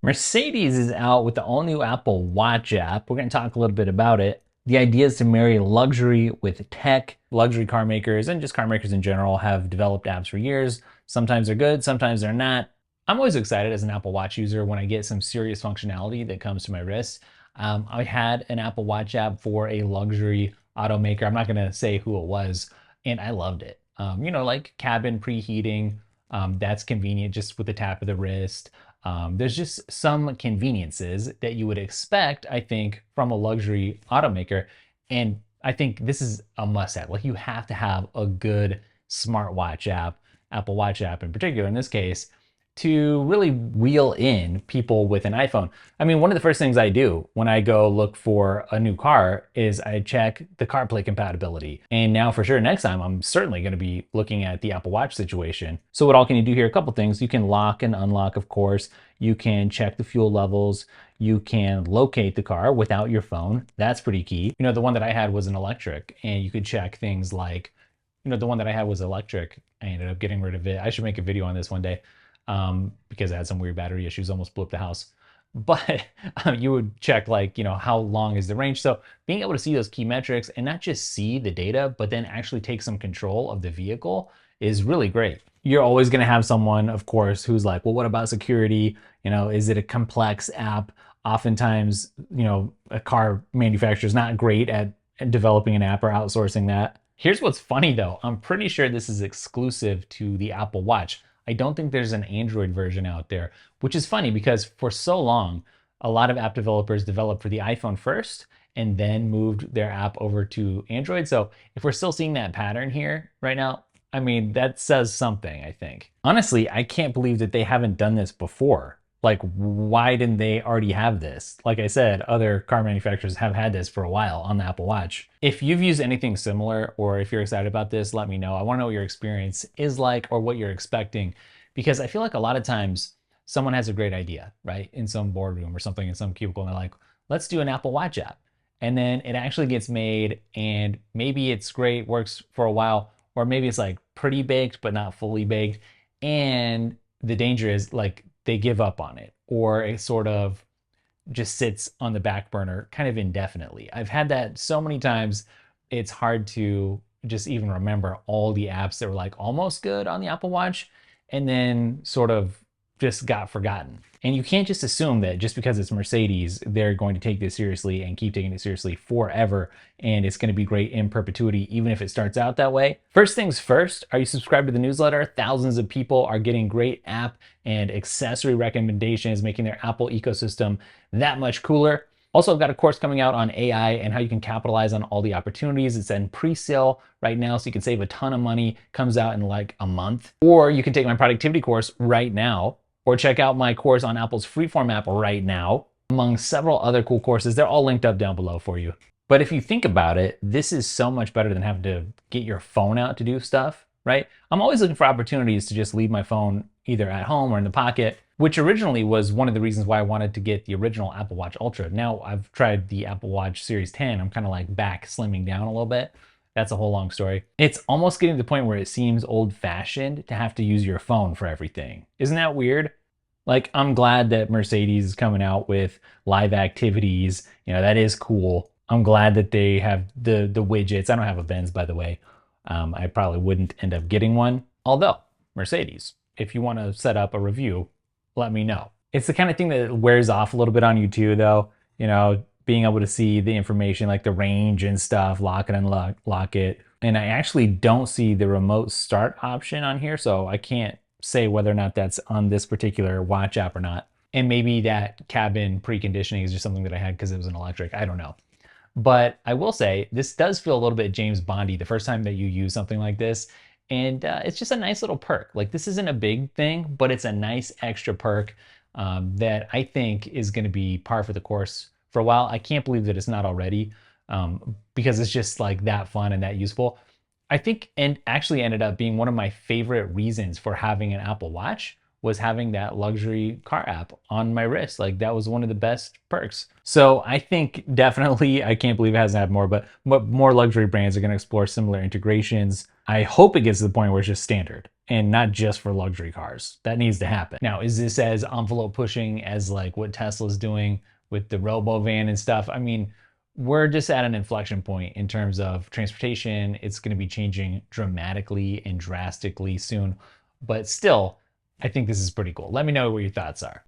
Mercedes is out with the all-new Apple Watch app. We're going to talk a little bit about it. The idea is to marry luxury with tech. Luxury car makers and just car makers in general have developed apps for years. Sometimes they're good, sometimes they're not. I'm always excited as an Apple Watch user when I get some serious functionality that comes to my wrist. I had an Apple Watch app for a luxury automaker. I'm not going to say who it was, and I loved it. Like cabin preheating. That's convenient just with the tap of the wrist. There's just some conveniences that you would expect, I think, from a luxury automaker. And I think this is a must-have. Like, you have to have a good smartwatch app, Apple Watch app in particular in this case, to really wheel in people with an iPhone. I mean, one of the first things I do when I go look for a new car is I check the CarPlay compatibility. And now for sure, next time, I'm certainly gonna be looking at the Apple Watch situation. So what all can you do here? A couple things. You can lock and unlock, of course. You can check the fuel levels. You can locate the car without your phone. That's pretty key. The one that I had was an electric, and you could check things like, the one that I had was electric. I ended up getting rid of it. I should make a video on this one day. Because I had some weird battery issues, almost blew up the house. But you would check how long is the range. So being able to see those key metrics and not just see the data, but then actually take some control of the vehicle is really great. You're always going to have someone, of course, who's like, well, what about security? Is it a complex app? Oftentimes, a car manufacturer is not great at developing an app or outsourcing that. Here's what's funny though. I'm pretty sure this is exclusive to the Apple Watch. I don't think there's an Android version out there, which is funny because for so long, a lot of app developers developed for the iPhone first and then moved their app over to Android. So if we're still seeing that pattern here right now, I mean, that says something, I think. Honestly, I can't believe that they haven't done this before. Like, why didn't they already have this? Like I said, other car manufacturers have had this for a while on the Apple Watch. If you've used anything similar, or if you're excited about this, let me know. I wanna know what your experience is like or what you're expecting, because I feel like a lot of times someone has a great idea, right? In some boardroom or something in some cubicle, and they're like, let's do an Apple Watch app. And then it actually gets made, and maybe it's great, works for a while, or maybe it's like pretty baked, but not fully baked. And the danger is like, they give up on it, or it sort of just sits on the back burner kind of indefinitely. I've had that so many times, it's hard to just even remember all the apps that were like almost good on the Apple Watch and then sort of just got forgotten. And you can't just assume that just because it's Mercedes, they're going to take this seriously and keep taking it seriously forever, and it's going to be great in perpetuity, even if it starts out that way. First things first, are you subscribed to the newsletter? Thousands of people are getting great app and accessory recommendations, making their Apple ecosystem that much cooler. Also, I've got a course coming out on AI and how you can capitalize on all the opportunities. It's in pre-sale right now, so you can save a ton of money. Comes out in like a month. Or you can take my productivity course right now, or check out my course on Apple's Freeform app right now, among several other cool courses. They're all linked up down below for you. But if you think about it, this is so much better than having to get your phone out to do stuff, right? I'm always looking for opportunities to just leave my phone either at home or in the pocket, which originally was one of the reasons why I wanted to get the original Apple Watch Ultra. Now I've tried the Apple Watch Series 10. I'm kind of like back slimming down a little bit. That's a whole long story. It's almost getting to the point where it seems old-fashioned to have to use your phone for everything. Isn't that weird? Like, I'm glad that Mercedes is coming out with live activities. That is cool. I'm glad that they have the widgets. I don't have a Benz, by the way. I probably wouldn't end up getting one. Although, Mercedes, if you want to set up a review, let me know. It's the kind of thing that wears off a little bit on you too, though. Being able to see the information like the range and stuff, lock it and unlock it. And I actually don't see the remote start option on here, so I can't say whether or not that's on this particular watch app or not. And maybe that cabin preconditioning is just something that I had because it was an electric. I don't know. But I will say this does feel a little bit James Bondy the first time that you use something like this. And it's just a nice little perk. Like, this isn't a big thing, but it's a nice extra perk that I think is going to be par for the course for a while. I can't believe that it's not already because it's just like that fun and that useful. I think, and actually ended up being one of my favorite reasons for having an Apple Watch was having that luxury car app on my wrist. Like, that was one of the best perks. So I think definitely, I can't believe it hasn't had more, but more luxury brands are going to explore similar integrations. I hope it gets to the point where it's just standard and not just for luxury cars. That needs to happen. Now, is this as envelope pushing as like what Tesla's doing with the robo van and stuff? I mean, we're just at an inflection point in terms of transportation. It's going to be changing dramatically and drastically soon, but still, I think this is pretty cool. Let me know what your thoughts are.